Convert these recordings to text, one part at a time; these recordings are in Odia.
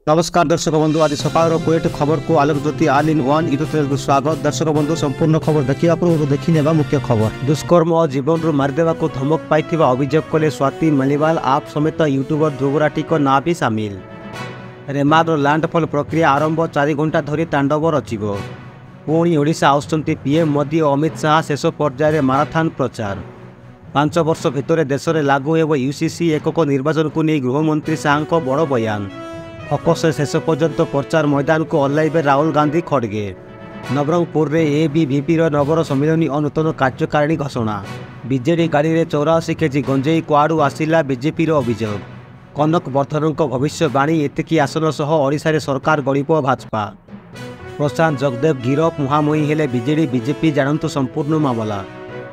नमस्कार दर्शक बंधु आज सकाल कोएट खबर को Alok Jyoti all in one YouTube channel को स्वागत। दर्शक बंधु संपूर्ण खबर देखिए पूर्व देखने मुख्य खबर। दुष्कर्म और जीवन रू मारिदेवा को धमक पाई अभियोग कले स्वाति मालीवाल आप समेत यूट्यूबर ध्रुव राठी को ना भी सामिल। रेमार लैंडफॉल प्रक्रिया आरंभ 4 घंटा धरी तांडव रचिब। पुणी ओडिशा आसुचंती पीएम मोदी और अमित शाह शेष पर्यायर माराथन प्रचार। 5 वर्ष भितर देश में लागू हो यूसीसी एकक निर्वाचन को नहीं गृहमंत्री शाह को बड़ बयान। अकस्मात शेष पर्यंत प्रचार मैदान को ओह्लैबे राहुल गांधी खड़गे। नवरंगपुर में एबीवीपी नगर सम्मिलन और नूतन कार्यकारिणी घोषणा। बीजेडी गाड़ी में 84 केजी गंजेई कुआड़ू आसिला बीजेपी अभियोग। कनक वर्धन भविष्यवाणी एतिकी आसन सह ओडिशा रे सरकार गढ़िब भाजपा। प्रशांत जगदेव गिरफ मुहांमुही हेले बीजेडी बीजेपी जानतु संपूर्ण मामला।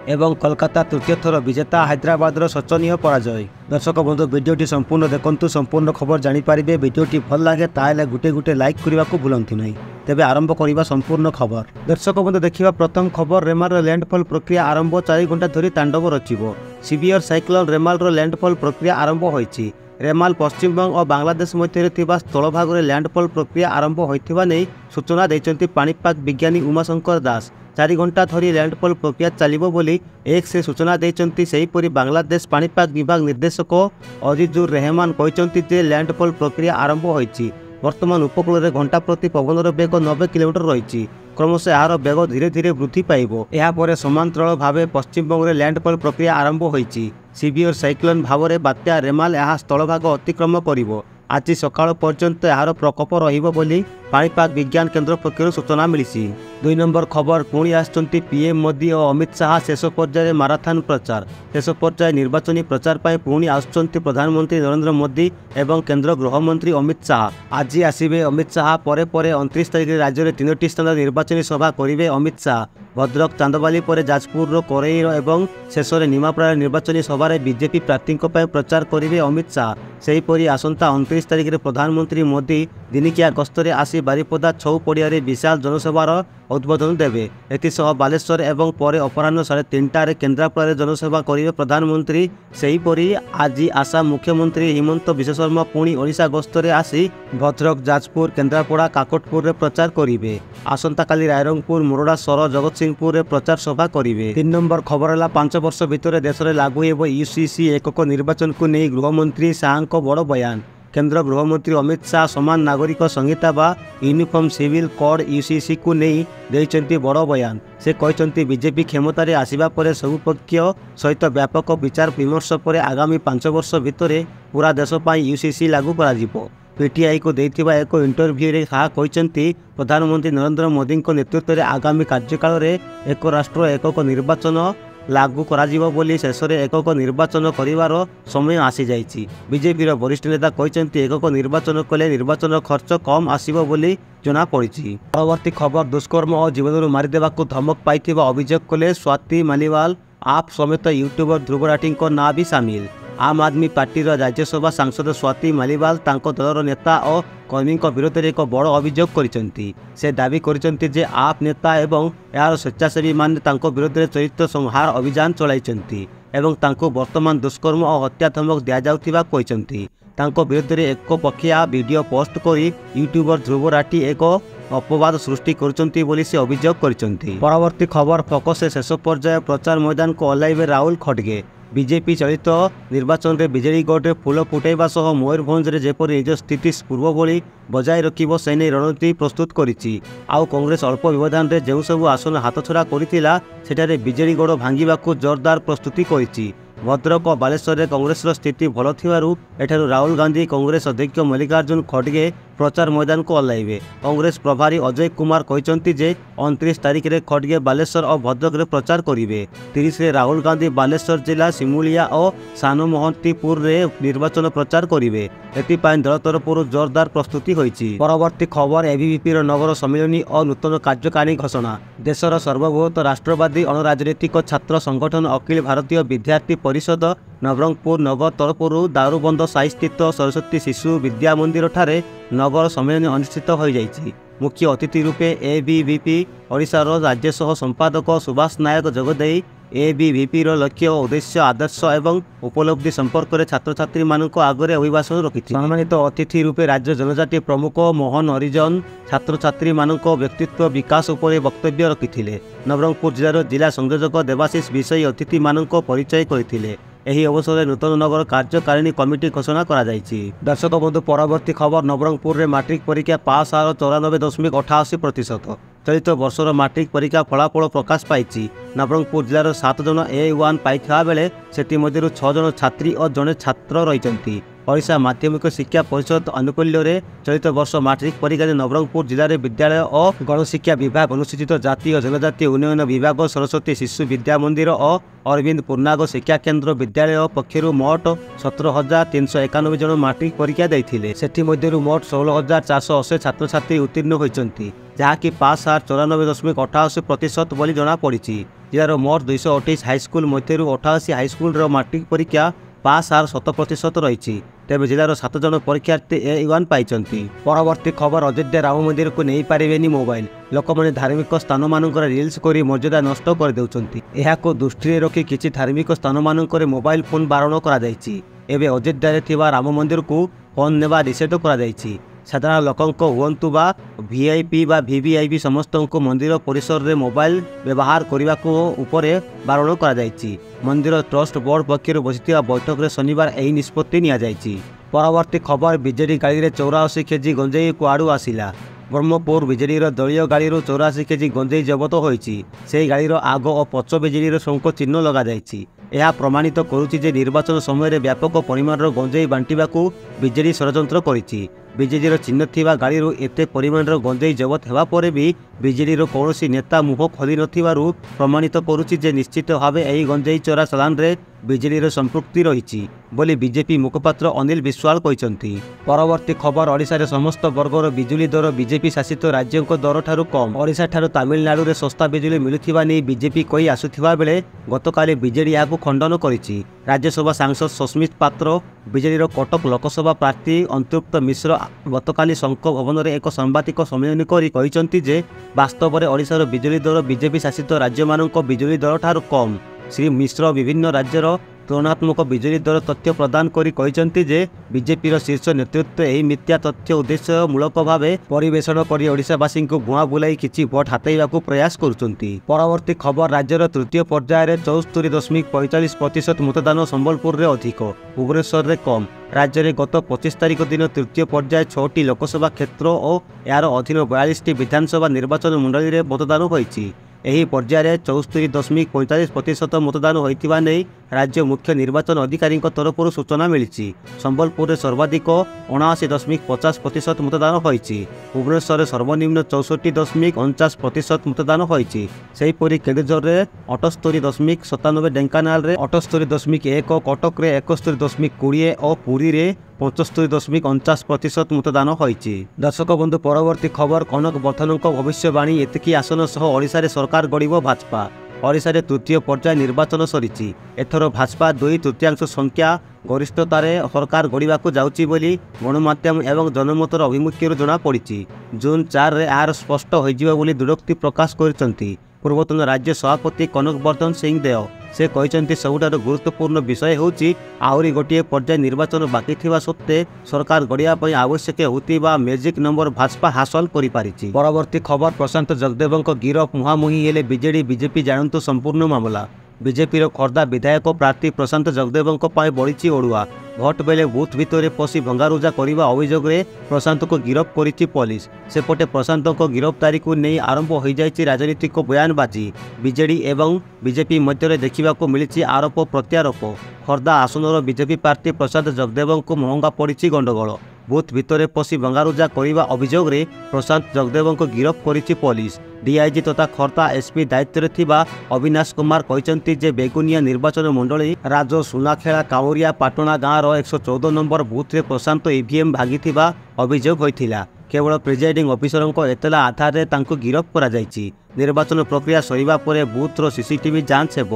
एवं कोलकाता तृतीय थर विजेता हैदराबाद शोचनीय पराजय। दर्शक बंधु वीडियोटी संपूर्ण देखंतु संपूर्ण खबर जानीपारे। वीडियोटी भल लगे ताले गुटे गुटे लाइक करने को भूलंतु नहीं। तेबे आरंभ करवा संपूर्ण खबर। दर्शक बंधु देखिबा प्रथम खबर। रेमार लैंडफॉल प्रक्रिया आरंभ 4 घंटा धरी तांडव रचिब। सीवियर साइक्लोन रेमाल लैंडफॉल प्रक्रिया आरंभ होईछि। रेमाल पश्चिमबंग और बांग्लादेश मध्य स्थल भाग में लैंडफॉल प्रक्रिया आरंभ होइथिबा नै सूचना दैछन्ति पाणीपाग विज्ञानी उमाशंकर दास। 4 घंटा धरी लैंडफॉल प्रक्रिया चलिबो बोली एक से सूचना दैछन्ति। सेहीपरि बांग्लादेश पाणीपाग विभाग निर्देशक अजीजुर रहमान कहते जे लैंडफॉल प्रक्रिया आरंभ होईछि। वर्तमान उपकूल में घंटा प्रति पवनर बेग 90 किलोमीटर रही। क्रमशः यार बेग धीरे धीरे वृद्धि पाइब। यापर समांतराल भाव पश्चिमबंग में लैंडफॉल प्रक्रिया आरंभ होईछि। सीवियर साइक्लोन भाव में बात्या रेमाल यह स्थलभाग अतिक्रम करिवो। आज सकाळ पर्यंत यार प्रकोप रहिबो बोली पाणीपाग विज्ञान केन्द्र पक्षर सूचना मिली। 2 नंबर खबर। पुणी आसुचंती पीएम मोदी और अमित शाह शेष पर्यायर माराथन प्रचार। शेष पर्याय निर्वाचनी प्रचार पर पुणी आसुचंती प्रधानमंत्री नरेंद्र मोदी एवं केंद्र गृहमंत्री अमित शाह। आज आसिबे अमित शाह परे 29 तारिख राज्य में 3टी स्थान निर्वाचनी सभा करेंगे अमित शाह। भद्रक चांदबाली पर जाजपुर कोरेईर एवं शेष में निमापड़ा निर्वाचनी सभा बीजेपी प्रार्थी प्रचार करेंगे अमित शाह। सेहीपरि आसंता 29 तारिख में प्रधानमंत्री मोदी दिनिकिया गस्तरे आसी बारिपदा छौ पड़िया विशाल जनसभार उद्बोधन देवे। एसह बालेश्वर एवं पर अपराह 3:30 केन्द्रापड़ा जनसभा करेंगे प्रधानमंत्री। सेहीपरि आज आसाम मुख्यमंत्री हिमंत विश्व शर्मा पुणी ओडिशा गस्तरे आसी भद्रक जाजपुर केन्द्रापड़ा काकटपुर प्रचार करेंगे। आसंता काली रायरंगपुर मोरडा सर जगतसिंहपुर प्रचार सभा करेंगे। 3 नंबर खबर है 5 वर्ष भितर देश में लागू हो यूसीसी एकक निर्वाचन को नहीं गृहमंत्री शाह को बड़ बयान। केंद्र गृहमंत्री अमित शाह समान नागरिक संहिता बा यूनिफॉर्म सिविल कोड यूसीसी को नहीं देइचंती बड़ बयान। से कहते बीजेपी क्षमतार आसवा पर सबु पक्ष सहित व्यापक विचार विमर्श पर आगामी 5 वर्ष भितर पूरा देश पर यूसीसी लागू करा। पीटीआई को देथिबा एक इंटरव्यू रे शाह कहते प्रधानमंत्री नरेंद्र मोदी नेतृत्व में आगामी कार्यकाल में एक राष्ट्र एकक निर्वाचन लागू कराजिबो बोली शेष में एकक निर्वाचन करिवार समय आसी जाइछि। बीजेपी वरिष्ठ नेता कहते एकक निर्वाचन कले निर्वाचन खर्च कम आसिबो बोली जना पड़ी। परवर्ती खबर। दुष्कर्म और जीवन मारिदेवा को धमक पाई अभियोग कले स्वाति मालीवाल आप समेत यूट्यूबर ध्रुव राठी को ना भी सामिल। आम आदमी पार्टी राज्यसभा सांसद स्वाति मालीवाल तांको दलर नेता और कर्मी विरोध में एक बड़ अभियोग करिसेंती। से दाबी करिसेंती जे आप नेता एवं यार स्वेच्छासेवी मान तांको विरोध में चरित्र संहार अभियान चलाइसेंती एवं तांको वर्तमान दुष्कर्म और हत्या धमक दिया जाउथिबा कहिसेंती। तांको विरोध में एक पक्षिया वीडियो पोस्ट करी यूट्यूबर ध्रुव राठी एक अपवाद सृष्टि करुचंती बोली से अभियोग करिसेंती। परवर्ती खबर। फोकस शेष पर्याय प्रचार मैदान को ओह्लैबे राहुल खड़गे। बीजेपी चलित निर्वाचन में विजेडीगढ़ फूल फुटाइबा सह मयूरभंज में जेपरी निज स्थिति पूर्व भली बजाय रखिब से नहीं रणनीति प्रस्तुत करिछि। आउ कांग्रेस अल्प व्यवधान में जो सबु आसन हाथछड़ा करिथिला सेठारे विजेडीगढ़ भांगिबाकू जोरदार प्रस्तुति करिछि। भद्रक और बालेश्वर में कांग्रेस स्थिति भल थिबारु एठारु राहुल गांधी कांग्रेस अध्यक्ष मल्लिकार्जुन खड़गे प्रचार मैदान को ओह्लैबे। कांग्रेस प्रभारी अजय कुमार कहते जे 29 तारिख में खड़गे बालेश्वर और भद्रक में प्रचार करेंगे। 30 में राहुल गांधी बालेश्वर जिला सिमुलिया और सानमोहंतीपुर में निर्वाचन प्रचार करेंगे। एथिपाई दल तरफ जोरदार प्रस्तुति होईछि। परवर्ती खबर। एबीवीपी नगर सम्मिलन और नूतन कार्यकारिणी घोषणा। देशर सर्वबृहत राष्ट्रवादी अणराजनैतिक छात्र संगठन अखिल भारतीय विद्यार्थी परिषद नवरंगपुर नगर तरफ दारूबंद साई स्थित सरस्वती शिशु विद्या मंदिर ठारे नगर सम्मेलन अनुष्ठित हो जाइछि। मुख्य अतिथि रूपे एबीवीपी ओडिशार राज्य सह संपादक सुभाष नायक जोगदेई एबीवीपीर लक्ष्य उद्देश्य आदर्श एवं उपलब्धि संपर्क में छात्र छात्री मानक आगे अभिभाषण रखी सम्मानित अतिथि रूपे राज्य जनजाति प्रमुख मोहन हरिजन छात्र छात्री मानक व्यक्तित्व विकास उपर वक्तव्य रखिथिले। नवरंगपुर जिलार जिला संयोजक देवाशीष विषयी अतिथि मानक परिचय करथिले। ଏହି ଅବସରରେ ନୂତନ ନଗର କାର୍ଯ୍ୟକାରିଣୀ କମିଟି ଘୋଷଣା କରାଯାଇଛି। ଦର୍ଶକ ବନ୍ଧୁ ପରବର୍ତ୍ତୀ ଖବର ନବରଙ୍ଗପୁରରେ ମାଟ୍ରିକ ପରୀକ୍ଷା ପାସ୍ ହାର 94.88%। ଚଳିତ ବର୍ଷର ମାଟ୍ରିକ ପରୀକ୍ଷା ଫଳାଫଳ ପ୍ରକାଶ ପାଇଛି। ନବରଙ୍ଗପୁର ଜିଲ୍ଲାର 7 ଜଣ A1 ପାଇଥିବା ବେଳେ ସେଥିମଧ୍ୟରୁ 6 ଜଣ ଛାତ୍ରୀ ଓ ଜଣେ ଛାତ୍ର ରହିଛନ୍ତି। ଓଡ଼ିଶା ମାଧ୍ୟମିକ ଶିକ୍ଷା ପରିଷଦ ଆନୁକୂଲ୍ୟରେ ଚଳିତ ବର୍ଷ ମାଟ୍ରିକ ପରୀକ୍ଷାରେ ନବରଙ୍ଗପୁର ଜିଲ୍ଲାରେ ବିଦ୍ୟାଳୟ ଓ ଗଣଶିକ୍ଷା ବିଭାଗ, ଅନୁସୂଚିତ ଜାତି ଓ ଜନଜାତି ଉନ୍ନୟନ ବିଭାଗ, ସରସ୍ୱତୀ ଶିଶୁ ବିଦ୍ୟା ମନ୍ଦିର ଓ ଅରବିନ୍ଦ ପୂର୍ଣ୍ଣାଙ୍ଗ ଶିକ୍ଷା କେନ୍ଦ୍ର ବିଦ୍ୟାଳୟ ପକ୍ଷରୁ ମୋଟ 17,391 ଜଣ ମାଟ୍ରିକ ପରୀକ୍ଷା ଦେଇଥିଲେ। ସେଥିମଧ୍ୟରୁ ମୋଟ 16,480 ଛାତ୍ରଛାତ୍ରୀ ଉତ୍ତୀର୍ଣ୍ଣ ହୋଇଛନ୍ତି, ଯାହାକି ପାସ୍ ହାର 94.88% ବୋଲି ଜଣାପଡ଼ିଛି। ଜିଲ୍ଲାର ମୋଟ 228 ହାଇସ୍କୁଲ ମଧ୍ୟରୁ 88 ହାଇସ୍କୁଲର ମାଟ୍ରିକ ପରୀକ୍ଷା ପାସ୍ ହାର 100% ରହିଛି। ତେବେ ଜିଲ୍ଲାର 7 ଜଣ ପରୀକ୍ଷାର୍ଥୀ A1 ପାଇଛନ୍ତି। ପରବର୍ତ୍ତୀ ଖବର ଅଯୋଧ୍ୟା ରାମ ମନ୍ଦିରକୁ ନେଇପାରିବେନି ମୋବାଇଲ। ଲୋକମାନେ ଧାର୍ମିକ ସ୍ଥାନମାନଙ୍କରେ ରିଲ୍ସ କରି ମର୍ଯ୍ୟାଦା ନଷ୍ଟ କରିଦେଉଛନ୍ତି। ଏହାକୁ ଦୃଷ୍ଟିରେ ରଖି କିଛି ଧାର୍ମିକ ସ୍ଥାନମାନଙ୍କରେ ମୋବାଇଲ ଫୋନ୍ ବାରଣ କରାଯାଇଛି। ଏବେ ଅଯୋଧ୍ୟାରେ ଥିବା ରାମ ମନ୍ଦିରକୁ ଫୋନ୍ ନେବା ନିଷେଧ କରାଯାଇଛି। ସାଧାରଣ ଲୋକଙ୍କ ହୁଅନ୍ତୁ ବା VIP ବା VVIP ସମସ୍ତଙ୍କୁ ମନ୍ଦିର ପରିସରରେ ମୋବାଇଲ ବ୍ୟବହାର କରିବାକୁ ଉପରେ ବାରଣ କରାଯାଇଛି। ମନ୍ଦିର ଟ୍ରଷ୍ଟ ବୋର୍ଡ ପକ୍ଷରୁ ବସିଥିବା ବୈଠକରେ ଶନିବାର ଏହି ନିଷ୍ପତ୍ତି ନିଆଯାଇଛି। ପରବର୍ତ୍ତୀ ଖବର ବିଜେଡି ଗାଡ଼ିରେ 84 କେଜି ଗଞ୍ଜେଇ କୁଆଡ଼ୁ ଆସିଲା? ବ୍ରହ୍ମପୁର ବିଜେଡିର ଦଳୀୟ ଗାଡ଼ିରୁ 84 କେଜି ଗଞ୍ଜେଇ ଜବତ ହୋଇଛି। ସେହି ଗାଡ଼ିର ଆଗ ଓ ପଛ ବିଜେଡିର ଶଙ୍ଖ ଚିହ୍ନ ଲଗାଯାଇଛି। ଏହା ପ୍ରମାଣିତ କରୁଛି ଯେ ନିର୍ବାଚନ ସମୟରେ ବ୍ୟାପକ ପରିମାଣର ଗଞ୍ଜେଇ ବାଣ୍ଟିବାକୁ ବିଜେଡି ଷଡ଼ଯନ୍ତ୍ର କରିଛି। ବିଜେଡିର ଚିହ୍ନ ଥିବା ଗାଡ଼ିରୁ ଏତେ ପରିମାଣର ଗଞ୍ଜେଇ ଜବତ ହେବା ପରେ ବି ବିଜେଡିର କୌଣସି ନେତା ମୁହଁ ଖୋଲି ନଥିବାରୁ ପ୍ରମାଣିତ କରୁଛି ଯେ ନିଶ୍ଚିତ ଭାବେ ଏହି ଗଞ୍ଜେଇ ଚୋରା ଚାଲାଣରେ ବିଜେଡିର ସମ୍ପୃକ୍ତି ରହିଛି ବୋଲି ବିଜେପି ମୁଖପାତ୍ର ଅନିଲ ବିଶ୍ୱାଳ କହିଛନ୍ତି। ପରବର୍ତ୍ତୀ ଖବର ଓଡ଼ିଶାରେ ସମସ୍ତ ବର୍ଗର ବିଜୁଳି ଦର ବିଜେପି ଶାସିତ ରାଜ୍ୟଙ୍କ ଦରଠାରୁ କମ୍। ଓଡ଼ିଶାଠାରୁ ତାମିଲନାଡୁରେ ଶସ୍ତା ବିଜୁଳି ମିଳୁଥିବା ନେଇ ବିଜେପି କହି ଆସୁଥିବା ବେଳେ ଗତକାଲି ବିଜେଡି ଏହାକୁ ଖଣ୍ଡନ କରିଛି। ରାଜ୍ୟସଭା ସାଂସଦ ସସ୍ମିତ ପାତ୍ର, ବିଜେଡିର କଟକ ଲୋକସଭା ପ୍ରାର୍ଥୀ ଅନ୍ତୃପ୍ତ ମିଶ୍ର ଗତକାଲି ଶଙ୍କ ଭବନରେ ଏକ ସାମ୍ବାଦିକ ସମ୍ମିଳନୀ କରି କହିଛନ୍ତି ଯେ ବାସ୍ତବରେ ଓଡ଼ିଶାର ବିଜୁଳି ଦର ବିଜେପି ଶାସିତ ରାଜ୍ୟମାନଙ୍କ ବିଜୁଳି ଦରଠାରୁ କମ୍। ଶ୍ରୀ ମିଶ୍ର ବିଭିନ୍ନ ରାଜ୍ୟର ତୁଳନାତ୍ମକ ବିଜୁଳି ଦର ତଥ୍ୟ ପ୍ରଦାନ କରି କହିଛନ୍ତି ଯେ ବିଜେପିର ଶୀର୍ଷ ନେତୃତ୍ୱ ଏହି ମିଥ୍ୟା ତଥ୍ୟ ଉଦ୍ଦେଶ୍ୟମୂଳକ ଭାବେ ପରିବେଷଣ କରି ଓଡ଼ିଶାବାସୀଙ୍କୁ ଭୁଆଁ ବୁଲାଇ କିଛି ଭୋଟ ହାତେଇବାକୁ ପ୍ରୟାସ କରୁଛନ୍ତି। ପରବର୍ତ୍ତୀ ଖବର ରାଜ୍ୟର ତୃତୀୟ ପର୍ଯ୍ୟାୟରେ 74.45% ମତଦାନ ସମ୍ବଲପୁରରେ ଅଧିକ, ଭୁବନେଶ୍ୱରରେ କମ୍। ରାଜ୍ୟରେ ଗତ 25 ତାରିଖ ଦିନ ତୃତୀୟ ପର୍ଯ୍ୟାୟ 6ଟି ଲୋକସଭା କ୍ଷେତ୍ର ଓ ଏହାର ଅଧୀନ 42ଟି ବିଧାନସଭା ନିର୍ବାଚନ ମଣ୍ଡଳୀରେ ମତଦାନ ହୋଇଛି। ଏହି ପର୍ଯ୍ୟାୟରେ 74.45% ମତଦାନ ହୋଇଥିବା ନେଇ ରାଜ୍ୟ ମୁଖ୍ୟ ନିର୍ବାଚନ ଅଧିକାରୀଙ୍କ ତରଫରୁ ସୂଚନା ମିଳିଛି। ସମ୍ବଲପୁରରେ ସର୍ବାଧିକ 79.50% ମତଦାନ ହୋଇଛି। ଭୁବନେଶ୍ୱରରେ ସର୍ବନିମ୍ନ 64.49% ମତଦାନ ହୋଇଛି। ସେହିପରି କେନ୍ଦୁଝରରେ 78.97, ଢେଙ୍କାନାଳରେ 78.1, କଟକରେ 71.20 ଓ ପୁରୀରେ 75.49% ମତଦାନ ହୋଇଛି। ଦର୍ଶକ ବନ୍ଧୁ ପରବର୍ତ୍ତୀ ଖବର କନକ ବର୍ଦ୍ଧନଙ୍କ ଭବିଷ୍ୟବାଣୀ ଏତିକି ଆସନ ସହ ଓଡ଼ିଶାରେ ସରକାର ଗଢ଼ିବ ଭାଜପା। ଓଡ଼ିଶାରେ ତୃତୀୟ ପର୍ଯ୍ୟାୟ ନିର୍ବାଚନ ସରିଛି। ଏଥର ଭାଜପା 2/3 ସଂଖ୍ୟା ଗରିଷ୍ଠତାରେ ସରକାର ଗଢ଼ିବାକୁ ଯାଉଛି ବୋଲି ଗଣମାଧ୍ୟମ ଏବଂ ଜନମତର ଅଭିମୁଖ୍ୟରୁ ଜଣାପଡ଼ିଛି। ଜୁନ୍ 4ରେ ଏହାର ସ୍ପଷ୍ଟ ହୋଇଯିବ ବୋଲି ଦୃଢ଼ୋକ୍ତି ପ୍ରକାଶ କରିଛନ୍ତି ପୂର୍ବତନ ରାଜ୍ୟ ସଭାପତି କନକ ବର୍ଦ୍ଧନ ସିଂ ଦେଓ। ସେ କହିଛନ୍ତି ସବୁଠାରୁ ଗୁରୁତ୍ୱପୂର୍ଣ୍ଣ ବିଷୟ ହେଉଛି ଆହୁରି ଗୋଟିଏ ପର୍ଯ୍ୟାୟ ନିର୍ବାଚନ ବାକି ଥିବା ସତ୍ତ୍ୱେ ସରକାର ଗଢ଼ିବା ପାଇଁ ଆବଶ୍ୟକ ହେଉଥିବା ମ୍ୟାଜିକ୍ ନମ୍ବର ଭାଜପା ହାସଲ କରିପାରିଛି। ପରବର୍ତ୍ତୀ ଖବର ପ୍ରଶାନ୍ତ ଜଗଦେବଙ୍କ ଗିରଫ ମୁହାଁମୁହିଁ ହେଲେ ବିଜେଡି ବିଜେପି, ଜାଣନ୍ତୁ ସମ୍ପୂର୍ଣ୍ଣ ମାମଲା। ବିଜେପିର ଖୋର୍ଦ୍ଧା ବିଧାୟକ ପ୍ରାର୍ଥୀ ପ୍ରଶାନ୍ତ ଜଗଦେବଙ୍କ ପାଇଁ ବଢ଼ିଛି ଅଡ଼ୁଆ। ଭୋଟ ବେଳେ ବୁଥ୍ ଭିତରେ ପଶି ଭଙ୍ଗାରୁଜା କରିବା ଅଭିଯୋଗରେ ପ୍ରଶାନ୍ତଙ୍କୁ ଗିରଫ କରିଛି ପୋଲିସ। ସେପଟେ ପ୍ରଶାନ୍ତଙ୍କ ଗିରଫଦାରୀକୁ ନେଇ ଆରମ୍ଭ ହୋଇଯାଇଛି ରାଜନୈତିକ ବୟାନବାଜି। ବିଜେଡି ଏବଂ ବିଜେପି ମଧ୍ୟରେ ଦେଖିବାକୁ ମିଳିଛି ଆରୋପ ପ୍ରତ୍ୟାରୋପ। ଖୋର୍ଦ୍ଧା ଆସନର ବିଜେପି ପ୍ରାର୍ଥୀ ପ୍ରଶାନ୍ତ ଜଗଦେବଙ୍କୁ ମହଙ୍ଗା ପଡ଼ିଛି ଗଣ୍ଡଗୋଳ। ବୁଥ୍ ଭିତରେ ପଶି ଭଙ୍ଗାରୁଜା କରିବା ଅଭିଯୋଗରେ ପ୍ରଶାନ୍ତ ଜଗଦେବଙ୍କୁ ଗିରଫ କରିଛି ପୋଲିସ। DIG ତଥା ଖୋର୍ଦ୍ଧା SP ଦାୟିତ୍ୱରେ ଥିବା ଅବିନାଶ କୁମାର କହିଛନ୍ତି ଯେ ବେଗୁନିଆ ନିର୍ବାଚନ ମଣ୍ଡଳୀ ରାଜ ସୁନାଖେଳା କାଉଁରିଆ ପାଟଣା ଗାଁର 114 ନମ୍ବର ବୁଥରେ ପ୍ରଶାନ୍ତ EVM ଭାଙ୍ଗିଥିବା ଅଭିଯୋଗ ହୋଇଥିଲା। କେବଳ ପ୍ରିଜାଇଡିଂ ଅଫିସରଙ୍କ ଏତଲା ଆଧାରରେ ତାଙ୍କୁ ଗିରଫ କରାଯାଇଛି। ନିର୍ବାଚନ ପ୍ରକ୍ରିୟା ସରିବା ପରେ ବୁଥର CCTV ଯାଞ୍ଚ ହେବ।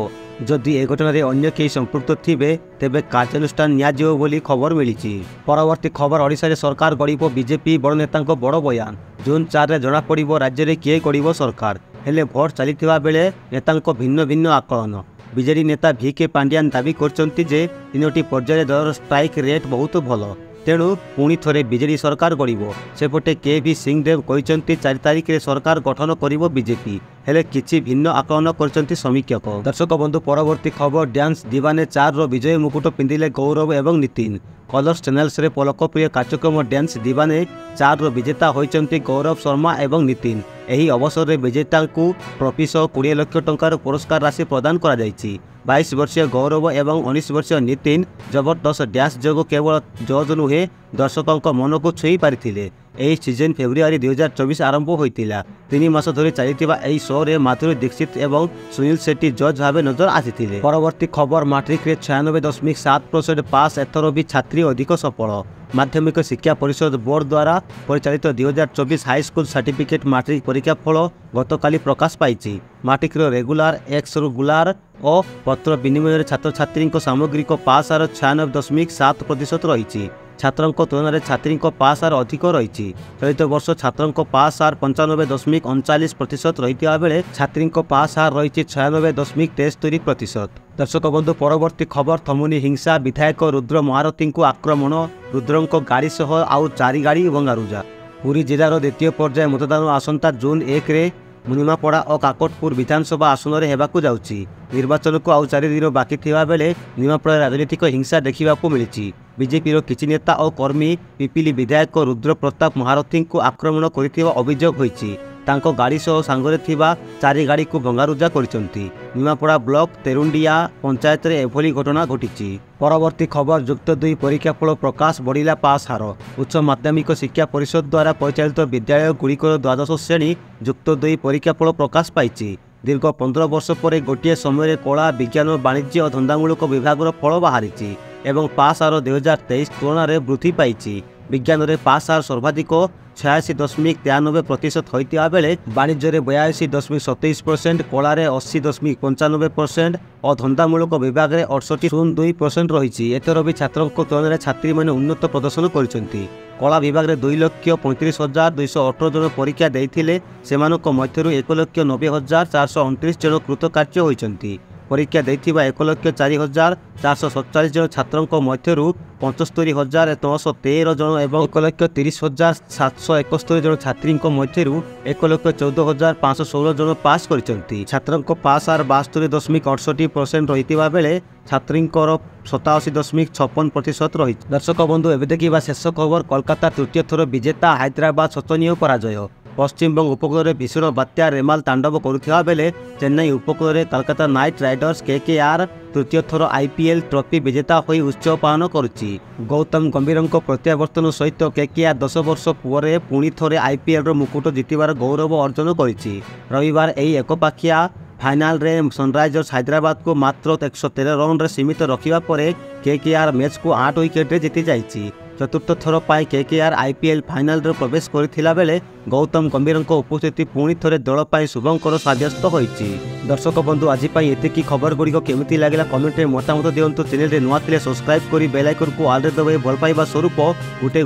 ଯଦି ଏ ଘଟଣାରେ ଅନ୍ୟ କେହି ସମ୍ପୃକ୍ତ ଥିବେ ତେବେ କାର୍ଯ୍ୟାନୁଷ୍ଠାନ ନିଆଯିବ ବୋଲି ଖବର ମିଳିଛି। ପରବର୍ତ୍ତୀ ଖବର ଓଡ଼ିଶାରେ ସରକାର ଗଢ଼ିବ ବିଜେପି, ବଡ଼ ନେତାଙ୍କ ବଡ଼ ବୟାନ। ଜୁନ୍ 4ରେ ଜଣାପଡ଼ିବ ରାଜ୍ୟରେ କିଏ ଗଢ଼ିବ ସରକାର। ହେଲେ ଭୋଟ ଚାଲିଥିବା ବେଳେ ନେତାଙ୍କ ଭିନ୍ନ ଭିନ୍ନ ଆକଳନ। ବିଜେଡି ନେତା ଭିକେ ପାଣ୍ଡିଆନ ଦାବି କରିଛନ୍ତି ଯେ 3ଟି ପର୍ଯ୍ୟାୟରେ ଦଳର ଷ୍ଟ୍ରାଇକ୍ ରେଟ୍ ବହୁତ ଭଲ, ତେଣୁ ପୁଣି ଥରେ ବିଜେଡି ସରକାର ଗଢ଼ିବ। ସେପଟେ କେଭି ସିଂଦେବ କହିଛନ୍ତି 4 ତାରିଖରେ ସରକାର ଗଠନ କରିବ ବିଜେପି, ହେଲେ କିଛି ଭିନ୍ନ ଆକଳନ କରିଛନ୍ତି ସମୀକ୍ଷକ। ଦର୍ଶକ ବନ୍ଧୁ, ପରବର୍ତ୍ତୀ ଖବର ଡ୍ୟାନ୍ସ ଦିୱାନେ 4ର ବିଜୟ ମୁକୁଟ ପିନ୍ଧିଲେ ଗୌରବ ଏବଂ ନିତିନ। କଲର୍ସ ଚ୍ୟାନେଲ୍ସରେ ଲୋକପ୍ରିୟ କାର୍ଯ୍ୟକ୍ରମ ଡ୍ୟାନ୍ସ ଦିୱାନେ 4ର ବିଜେତା ହୋଇଛନ୍ତି ଗୌରବ ଶର୍ମା ଏବଂ ନିତିନ। ଏହି ଅବସରରେ ବିଜେତାଙ୍କୁ ଟ୍ରଫି ସହ 20 ଲକ୍ଷ ଟଙ୍କାର ପୁରସ୍କାର ରାଶି ପ୍ରଦାନ କରାଯାଇଛି। 22 ବର୍ଷୀୟ ଗୌରବ ଏବଂ 19 ବର୍ଷୀୟ ନିତିନ ଜବରଦସ୍ତ ଡ୍ୟାନ୍ସ ଯୋଗୁଁ କେବଳ ଜଜ୍ ନୁହେଁ ଦର୍ଶକଙ୍କ ମନକୁ ଛୁଇଁ ପାରିଥିଲେ। ଏହି ସିଜନ୍ ଫେବୃଆରୀ 2024 ଆରମ୍ଭ ହୋଇଥିଲା। 3 ମାସ ଧରି ଚାଲିଥିବା ଏହି ଶୋରେ ମାଧୁରୀ ଦୀକ୍ଷିତ ଏବଂ ସୁନୀଲ ସେଟ୍ଟୀ ଜଜ୍ ଭାବେ ନଜର ଆସିଥିଲେ। ପରବର୍ତ୍ତୀ ଖବର, ମାଟ୍ରିକରେ 96.7% ପାସ୍, ଏଥର ବି ଛାତ୍ରୀ ଅଧିକ ସଫଳ। ମାଧ୍ୟମିକ ଶିକ୍ଷା ପରିଷଦ ବୋର୍ଡ ଦ୍ୱାରା ପରିଚାଳିତ 2024 ହାଇସ୍କୁଲ ସାର୍ଟିଫିକେଟ୍ ମାଟ୍ରିକ ପରୀକ୍ଷା ଫଳ ଗତକାଲି ପ୍ରକାଶ ପାଇଛି। ମାଟ୍ରିକର ରେଗୁଲାର, ଏକ୍ସରେଗୁଲାର ଓ ପତ୍ର ବିନିମୟରେ ଛାତ୍ରଛାତ୍ରୀଙ୍କ ସାମଗ୍ରିକ ପାସ୍ ହାର 96.7% ରହିଛି। ଛାତ୍ରଙ୍କ ତୁଳନାରେ ଛାତ୍ରୀଙ୍କ ପାସ୍ ହାର ଅଧିକ ରହିଛି। ଚଳିତ ବର୍ଷ ଛାତ୍ରଙ୍କ ପାସ୍ ହାର 95.39% ରହିଥିବା ବେଳେ ଛାତ୍ରୀଙ୍କ ପାସ୍ ହାର ରହିଛି 96.73%। ଦର୍ଶକ ବନ୍ଧୁ, ପରବର୍ତ୍ତୀ ଖବର, ଥମୁନି ହିଂସା, ବିଧାୟକ ରୁଦ୍ର ମହାରଥୀଙ୍କୁ ଆକ୍ରମଣ, ରୁଦ୍ରଙ୍କ ଗାଡ଼ି ସହ ଆଉ 4 ଗାଡ଼ି ଭଙ୍ଗାରୁଜା। ପୁରୀ ଜିଲ୍ଲାର ଦ୍ୱିତୀୟ ପର୍ଯ୍ୟାୟ ମତଦାନ ଆସନ୍ତା ଜୁନ୍ 1ରେ ନିମାପଡ଼ା ଓ କାକଟପୁର ବିଧାନସଭା ଆସନରେ ହେବାକୁ ଯାଉଛି। ନିର୍ବାଚନକୁ ଆଉ 4 ଦିନ ବାକି ଥିବା ବେଳେ ନିମାପଡ଼ାରେ ରାଜନୈତିକ ହିଂସା ଦେଖିବାକୁ ମିଳିଛି। ବିଜେପିର କିଛି ନେତା ଓ କର୍ମୀ ପିପିଲି ବିଧାୟକ ରୁଦ୍ର ପ୍ରତାପ ମହାରଥୀଙ୍କୁ ଆକ୍ରମଣ କରିଥିବା ଅଭିଯୋଗ ହୋଇଛି। ତାଙ୍କ ଗାଡ଼ି ସହ ସାଙ୍ଗରେ ଥିବା 4 ଗାଡ଼ିକୁ ଭଙ୍ଗାରୁଜା କରିଛନ୍ତି। ନିମାପଡ଼ା ବ୍ଲକ ତେରୁଣ୍ଡିଆ ପଞ୍ଚାୟତରେ ଏଭଳି ଘଟଣା ଘଟିଛି। ପରବର୍ତ୍ତୀ ଖବର, ଯୁକ୍ତ 2 ପରୀକ୍ଷା ଫଳ ପ୍ରକାଶ, ବଢ଼ିଲା ପାସ୍ ହାର। ଉଚ୍ଚ ମାଧ୍ୟମିକ ଶିକ୍ଷା ପରିଷଦ ଦ୍ୱାରା ପରିଚାଳିତ ବିଦ୍ୟାଳୟଗୁଡ଼ିକର ଦ୍ୱାଦଶ ଶ୍ରେଣୀ ଯୁକ୍ତ 2 ପରୀକ୍ଷା ଫଳ ପ୍ରକାଶ ପାଇଛି। ଦୀର୍ଘ 15 ବର୍ଷ ପରେ ଗୋଟିଏ ସମୟରେ କଳା, ବିଜ୍ଞାନ, ବାଣିଜ୍ୟ ଓ ଧନ୍ଦାମୂଳକ ବିଭାଗର ଫଳ ବାହାରିଛି ଏବଂ ପାସ୍ ହାର 2023 ତୁଳନାରେ ବୃଦ୍ଧି ପାଇଛି। ବିଜ୍ଞାନରେ ପାସ୍ ହାର ସର୍ବାଧିକ 86.93% ହୋଇଥିବା ବେଳେ ବାଣିଜ୍ୟରେ 82.27%, କଳାରେ 80.95% ଓ ଧନ୍ଦାମୂଳକ ବିଭାଗରେ 68.02% ରହିଛି। ଏଥର ବି ଛାତ୍ରଙ୍କ ତୁଳନାରେ ଛାତ୍ରୀମାନେ ଉନ୍ନତ ପ୍ରଦର୍ଶନ କରିଛନ୍ତି। କଳା ବିଭାଗରେ 2,35,218 ଜଣ ପରୀକ୍ଷା ଦେଇଥିଲେ। ସେମାନଙ୍କ ମଧ୍ୟରୁ 1,90,429 ଜଣ କୃତକାର୍ଯ୍ୟ ହୋଇଛନ୍ତି। ପରୀକ୍ଷା ଦେଇଥିବା 1,04,447 ଜଣ ଛାତ୍ରଙ୍କ ମଧ୍ୟରୁ 75,913 ଜଣ ଏବଂ 1,30,771 ଜଣ ଛାତ୍ରୀଙ୍କ ମଧ୍ୟରୁ 1,14,516 ଜଣ ପାସ୍ କରିଛନ୍ତି। ଛାତ୍ରଙ୍କ ପାସ୍ ହାର 72.68% ରହିଥିବା ବେଳେ ଛାତ୍ରୀଙ୍କର 87.56% ରହିଛି। ଦର୍ଶକ ବନ୍ଧୁ, ଏବେ ଦେଖିବା ଶେଷ ଖବର, କୋଲକାତା ତୃତୀୟ ଥର ବିଜେତା, ହାଇଦ୍ରାବାଦ ଶୋଚନୀୟ ପରାଜୟ। ପଶ୍ଚିମବଙ୍ଗ ଉପକୂଳରେ ଭୀଷଣ ବାତ୍ୟା ରେମାଲ ତାଣ୍ଡବ କରୁଥିବା ବେଳେ ଚେନ୍ନାଇ ଉପକୂଳରେ କୋଲକାତା ନାଇଟ୍ ରାଇଡର୍ସ KKR ତୃତୀୟ ଥର IPL ଟ୍ରଫି ବିଜେତା ହୋଇ ଉତ୍ସବ ପାଳନ କରୁଛି। ଗୌତମ ଗମ୍ଭୀରଙ୍କ ପ୍ରତ୍ୟାବର୍ତ୍ତନ ସହିତ KKR 10 ବର୍ଷ ପରେ ପୁଣି ଥରେ IPLର ମୁକୁଟ ଜିତିବାର ଗୌରବ ଅର୍ଜନ କରିଛି। ରବିବାର ଏହି ଏକପାଖିଆ ଫାଇନାଲରେ ସନରାଇଜର୍ସ ହାଇଦ୍ରାବାଦକୁ ମାତ୍ର 113 ରନରେ ସୀମିତ ରଖିବା ପରେ KKR ମ୍ୟାଚକୁ 8 ୱିକେଟରେ ଜିତି ଯାଇଛି। ଚତୁର୍ଥ ଥର ପାଇଁ KKR IPL ଫାଇନାଲରେ ପ୍ରବେଶ କରିଥିଲା ବେଳେ ଗୌତମ ଗମ୍ଭୀରଙ୍କ ଉପସ୍ଥିତି ପୁଣି ଥରେ ଦଳ ପାଇଁ ଶୁଭଙ୍କର ସାବ୍ୟସ୍ତ ହୋଇଛି। ଦର୍ଶକ ବନ୍ଧୁ, ଆଜି ପାଇଁ ଏତିକି। ଖବରଗୁଡ଼ିକ କେମିତି ଲାଗିଲା କମେଣ୍ଟରେ ମତାମତ ଦିଅନ୍ତୁ। ଚ୍ୟାନେଲରେ ନୂଆ ଥିଲେ ସବସ୍କ୍ରାଇବ୍ କରି ବେଲ୍ ଆଇକନକୁ ଅଲ୍ରେ ଦବାଇ ଭଲ ପାଇବା ସ୍ୱରୂପ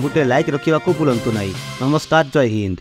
ଗୋଟେ ଲାଇକ୍ ରଖିବାକୁ ଭୁଲନ୍ତୁ ନାହିଁ। ନମସ୍କାର, ଜୟ ହିନ୍ଦ।